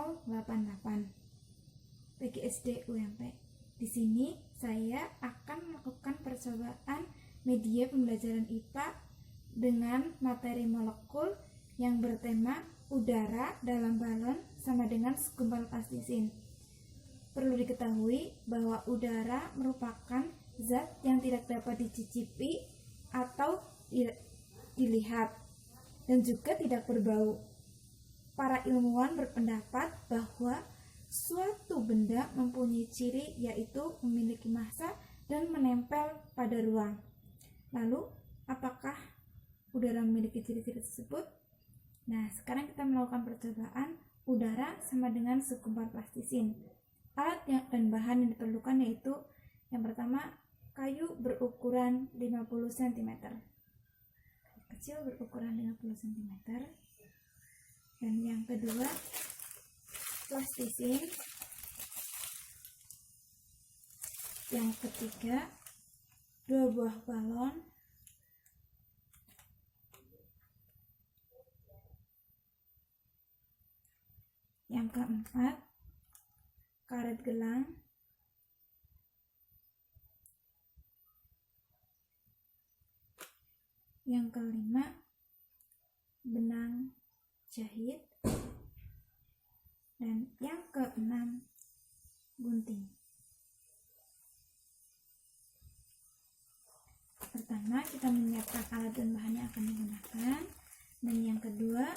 088 PGSD UMP. Di sini saya akan melakukan percobaan media pembelajaran IPA dengan materi molekul yang bertema udara dalam balon sama dengan segumpal plastisin. Perlu diketahui bahwa udara merupakan zat yang tidak dapat dicicipi atau dilihat dan juga tidak berbau. Para ilmuwan berpendapat bahwa suatu benda mempunyai ciri yaitu memiliki massa dan menempel pada ruang. Lalu, apakah udara memiliki ciri-ciri tersebut? Nah, sekarang kita melakukan percobaan udara sama dengan segumpal plastisin. Alat dan bahan yang diperlukan yaitu yang pertama, kayu berukuran 50 cm. Kecil berukuran 50 cm. Dan yang kedua, plastisin. Yang ketiga, 2 buah balon. Yang keempat, karet gelang. Yang kelima, benang jahit. Dan yang keenam, gunting. Pertama, kita menyiapkan alat dan bahan yang akan digunakan. Dan yang kedua,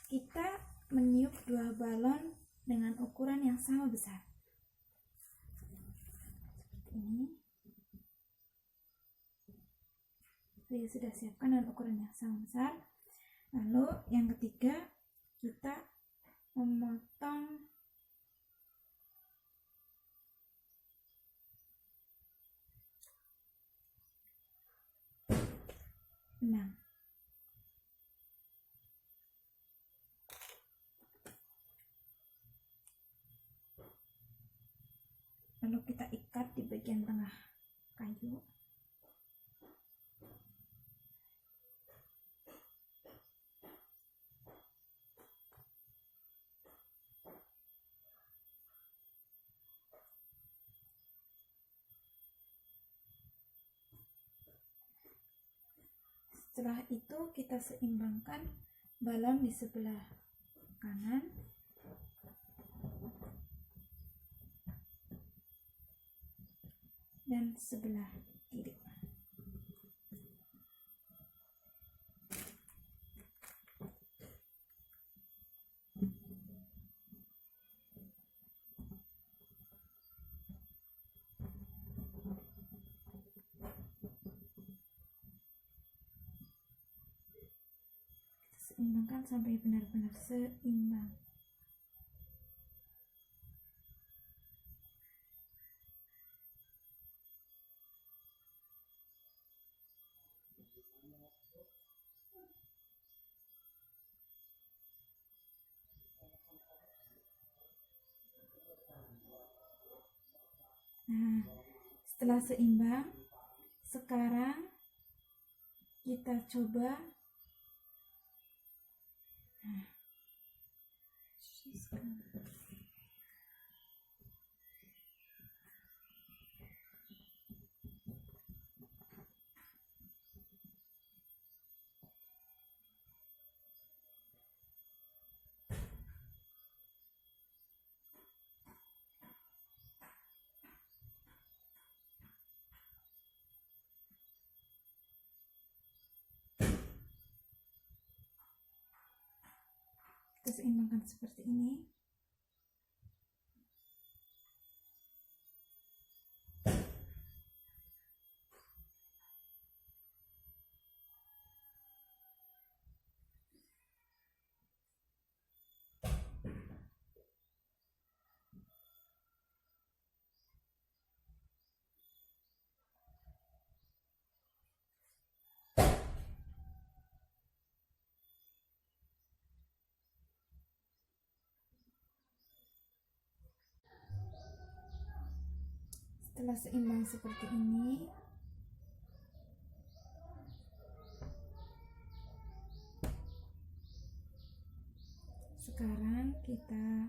kita meniup 2 balon dengan ukuran yang sama besar. Seperti ini. Saya sudah siapkan dengan ukuran yang sama besar. Lalu yang ketiga, kita memotong benang. Lalu kita ikat di bagian tengah kayu. Setelah itu kita seimbangkan balon di sebelah kanan dan sebelah kiri. Seimbangkan sampai benar-benar seimbang. Nah, setelah seimbang, sekarang kita coba. Nah, kita seimbangkan seperti ini. Setelah seimbang seperti ini, sekarang kita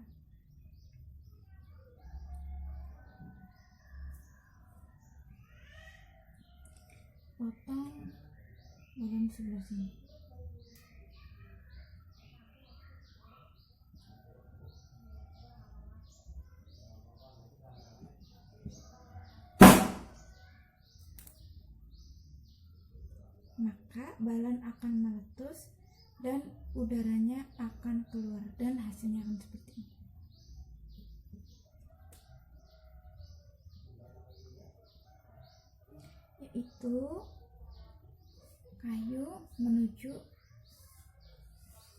potong balon sebelah sini. Maka balon akan meletus dan udaranya akan keluar, dan hasilnya akan seperti ini. Yaitu kayu menuju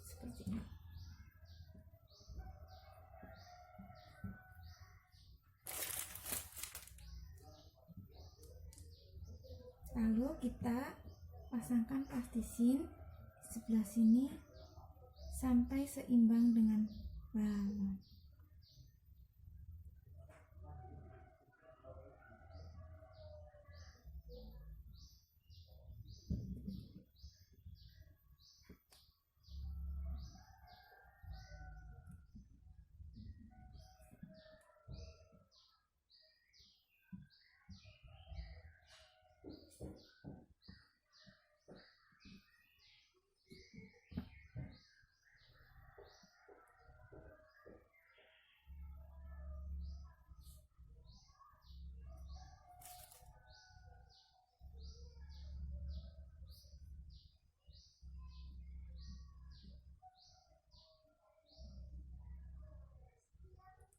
seperti ini. Lalu kita pasangkan plastisin di sebelah sini sampai seimbang dengan balon.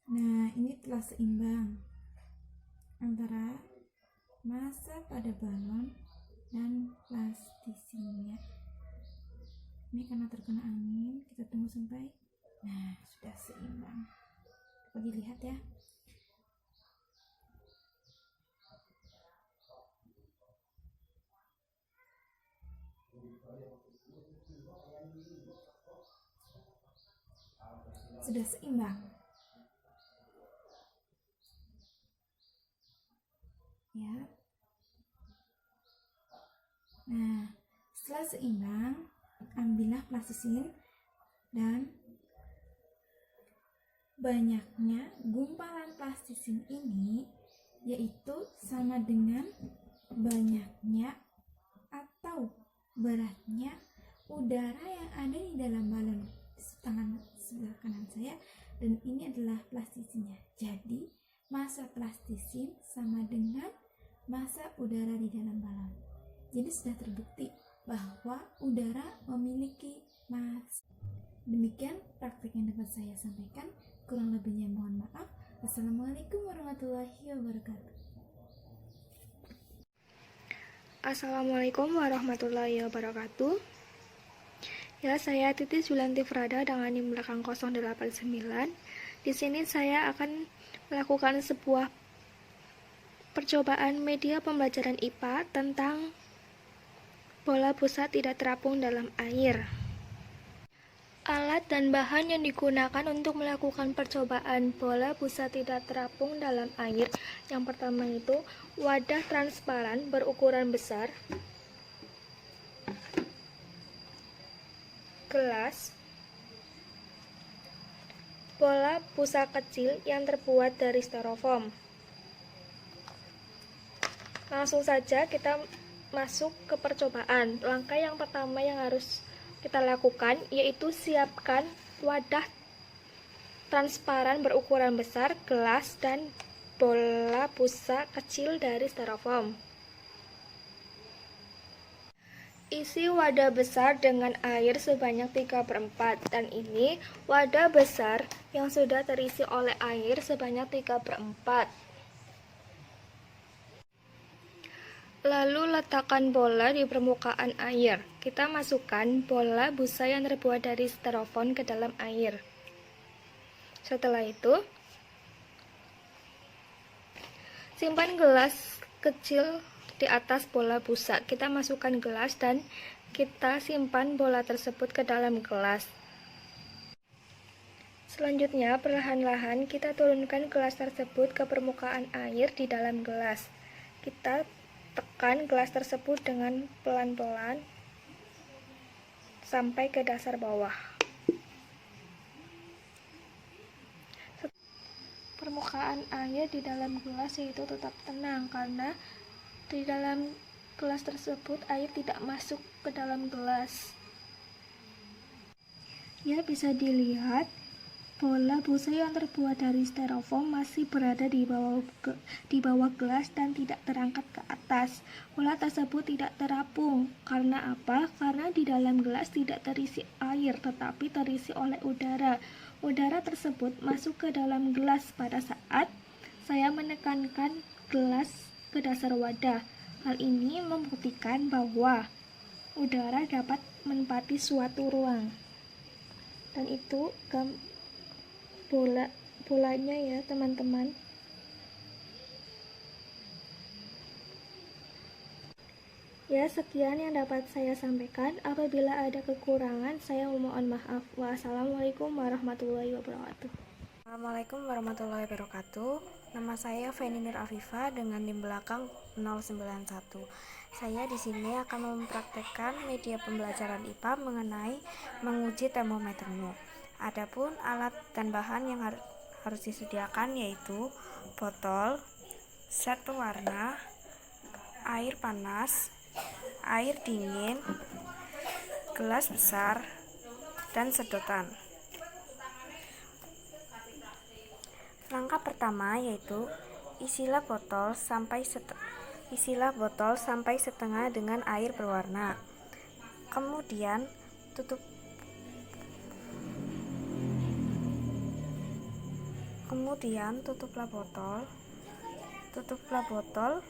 Nah, ini telah seimbang antara massa pada balon dan plastisinnya. Ini karena terkena angin, kita tunggu sampai sudah seimbang. Dapat dilihat ya. Sudah seimbang. Ya. Nah, setelah seimbang, ambillah plastisin dan banyaknya gumpalan plastisin ini yaitu sama dengan banyaknya atau beratnya udara yang ada di dalam balon. Tangan sebelah kanan saya, dan ini adalah plastisinnya. Jadi massa plastisin sama dengan massa udara di dalam balon. Jadi sudah terbukti bahwa udara memiliki massa. Demikian praktik yang dapat saya sampaikan. Kurang lebihnya mohon maaf. Assalamualaikum warahmatullahi wabarakatuh. Assalamualaikum warahmatullahi wabarakatuh. Ya, saya Titi Zulanti Frada dengan NIM belakang 089. Di sini saya akan melakukan sebuah percobaan media pembelajaran IPA tentang bola busa tidak terapung dalam air. Alat dan bahan yang digunakan untuk melakukan percobaan bola busa tidak terapung dalam air. Yang pertama itu wadah transparan berukuran besar, gelas, bola busa kecil yang terbuat dari styrofoam. Langsung saja kita masuk ke percobaan. Langkah yang pertama yang harus kita lakukan yaitu siapkan wadah transparan berukuran besar, gelas, dan bola busa kecil dari styrofoam. Isi wadah besar dengan air sebanyak 3/4, dan ini wadah besar yang sudah terisi oleh air sebanyak 3/4. Lalu letakkan bola di permukaan air. Kita masukkan bola busa yang terbuat dari styrofoam ke dalam air. Setelah itu, simpan gelas kecil di atas bola busa. Kita masukkan gelas dan kita simpan bola tersebut ke dalam gelas. Selanjutnya, perlahan-lahan kita turunkan gelas tersebut ke permukaan air di dalam gelas. Kita tekan gelas tersebut dengan pelan-pelan sampai ke dasar bawah. Permukaan air di dalam gelas itu tetap tenang karena di dalam gelas tersebut air tidak masuk ke dalam gelas. Ya, bisa dilihat bola busa yang terbuat dari styrofoam masih berada di bawah gelas dan tidak terangkat ke atas. Bola tersebut tidak terapung. Karena apa? Karena di dalam gelas tidak terisi air, tetapi terisi oleh udara. Udara tersebut masuk ke dalam gelas pada saat saya menekankan gelas ke dasar wadah. Hal ini membuktikan bahwa udara dapat menempati suatu ruang. Dan itu bolanya ya teman-teman. Ya, sekian yang dapat saya sampaikan. Apabila ada kekurangan, saya mohon maaf. Wassalamualaikum warahmatullahi wabarakatuh. Assalamualaikum warahmatullahi wabarakatuh. Nama saya Feni Nur Afifah dengan NIM belakang 091. Saya di sini akan mempraktekkan media pembelajaran IPA mengenai menguji termometermu. Adapun alat dan bahan yang harus disediakan yaitu botol, zat pewarna, air panas, air dingin, gelas besar, dan sedotan. Langkah pertama yaitu isilah botol sampai setengah dengan air berwarna. Kemudian tutuplah botol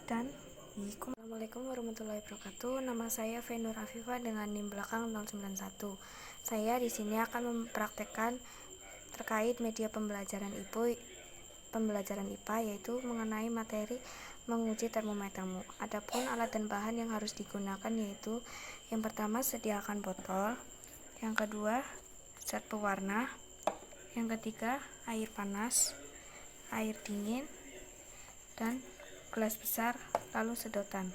dan Assalamualaikum warahmatullahi wabarakatuh. Nama saya Feni Nur Afifah dengan NIM belakang 091. Saya di sini akan mempraktekkan terkait media pembelajaran IPA yaitu mengenai materi menguji termometermu. Adapun alat dan bahan yang harus digunakan yaitu yang pertama sediakan botol, yang kedua zat pewarna, yang ketiga air panas, air dingin, dan gelas besar, lalu sedotan.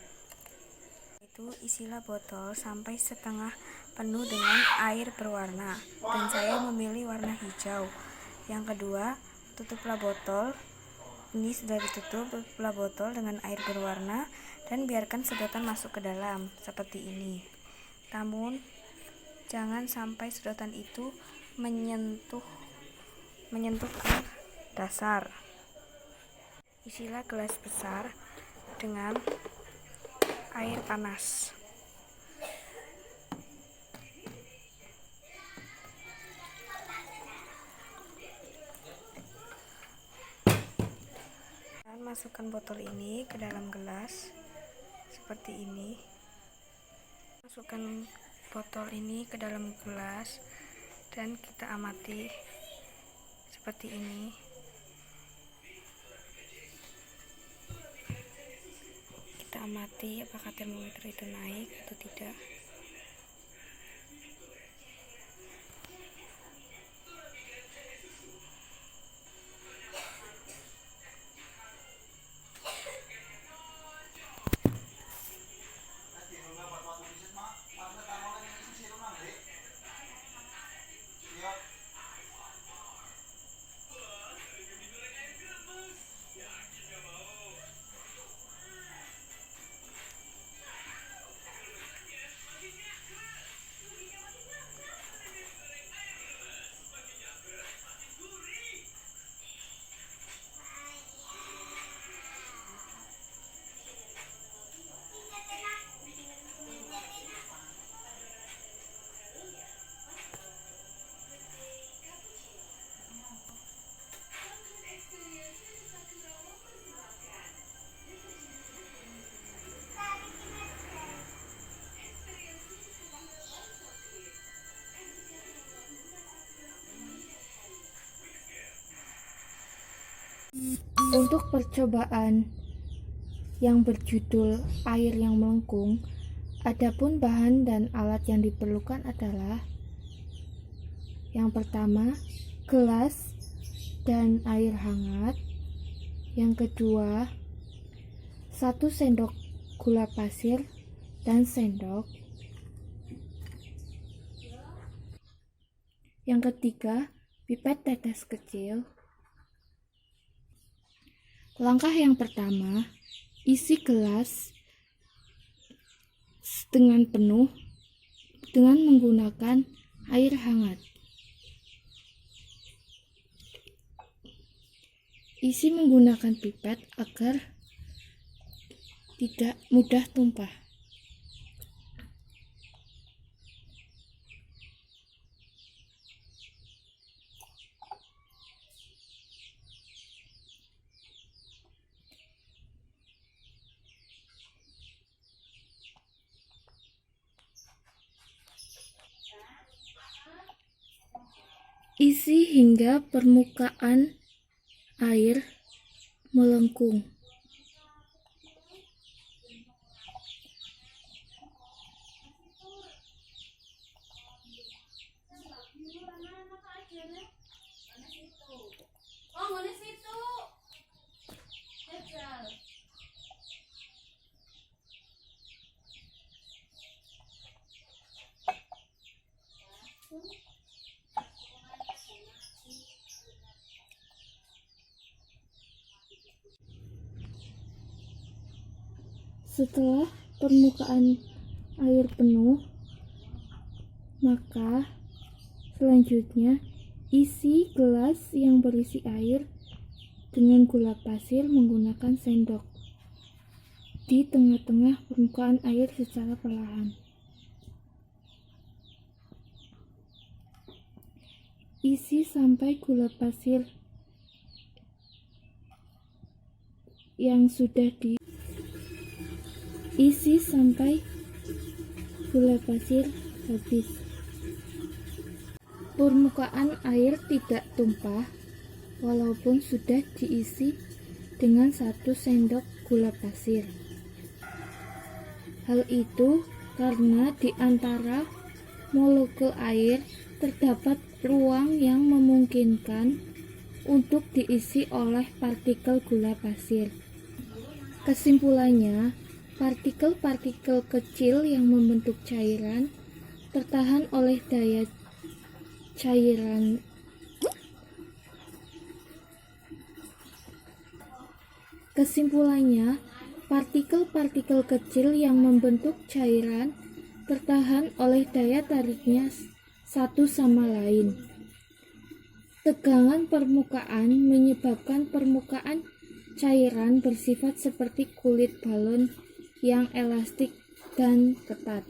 Itu isilah botol sampai setengah penuh dengan air berwarna, dan saya memilih warna hijau. Yang kedua, tutuplah botol. Ini sudah ditutup, tutuplah botol dengan air berwarna dan biarkan sedotan masuk ke dalam seperti ini. Namun jangan sampai sedotan itu menyentuh ke dasar. Isilah gelas besar dengan air panas. Dan masukkan botol ini ke dalam gelas seperti ini. Masukkan botol ini ke dalam gelas dan kita amati seperti ini. Kita amati apakah termometer itu naik atau tidak. Untuk percobaan yang berjudul air yang melengkung, adapun bahan dan alat yang diperlukan adalah yang pertama, gelas dan air hangat. Yang kedua, 1 sendok gula pasir dan sendok. Yang ketiga, pipet tetes kecil. Langkah yang pertama, isi gelas dengan penuh dengan menggunakan air hangat. Isi menggunakan pipet agar tidak mudah tumpah. Isi hingga permukaan air melengkung. Setelah permukaan air penuh, maka selanjutnya isi gelas yang berisi air dengan gula pasir menggunakan sendok di tengah-tengah permukaan air secara perlahan. Isi sampai gula pasir yang sudah diisi sampai gula pasir habis. Permukaan air tidak tumpah walaupun sudah diisi dengan 1 sendok gula pasir. Hal itu karena di antara molekul air terdapat ruang yang memungkinkan untuk diisi oleh partikel gula pasir. Kesimpulannya, partikel-partikel kecil yang membentuk cairan tertahan oleh daya cairan. Kesimpulannya, partikel-partikel kecil yang membentuk cairan tertahan oleh daya tariknya satu sama lain. Tegangan permukaan menyebabkan permukaan cairan bersifat seperti kulit balon yang elastik dan ketat.